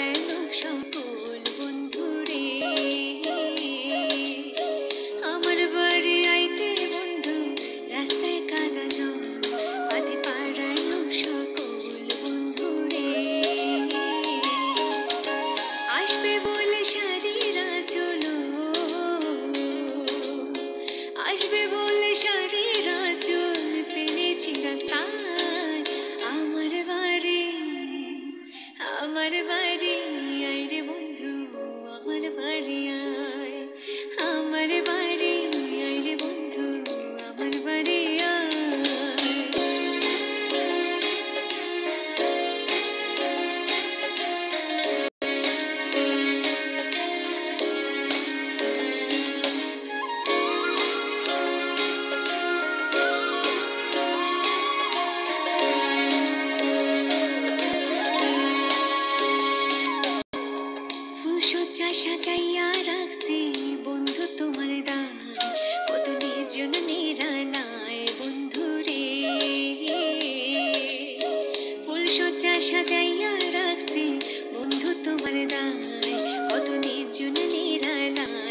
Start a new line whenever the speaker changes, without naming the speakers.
পাড়ানো সকল বন্ধুরে আমার বাড়ি আইতে বন্ধু রাস্তায় কাদা জল পাতে পাড়ানো সকল বন্ধুরে আসবে বলে সারিরা চলো আসবে বলে সারিরা চল ফেলেছি রাস্তায় আমার বাড়ি আয় রে বন্ধু আমার বাড়ি আয় আমার বাড়ি আয় রে বন্ধু আমার বাড়ি আয় সজ্জা সাজাইয়া রাখছি বন্ধু তোমার দান কত নির্জন নিরালায় বন্ধু রে ফুল সজ্জা সাজাইয়া রাখছি বন্ধু তোমার দান কত নির্জন নিরালায়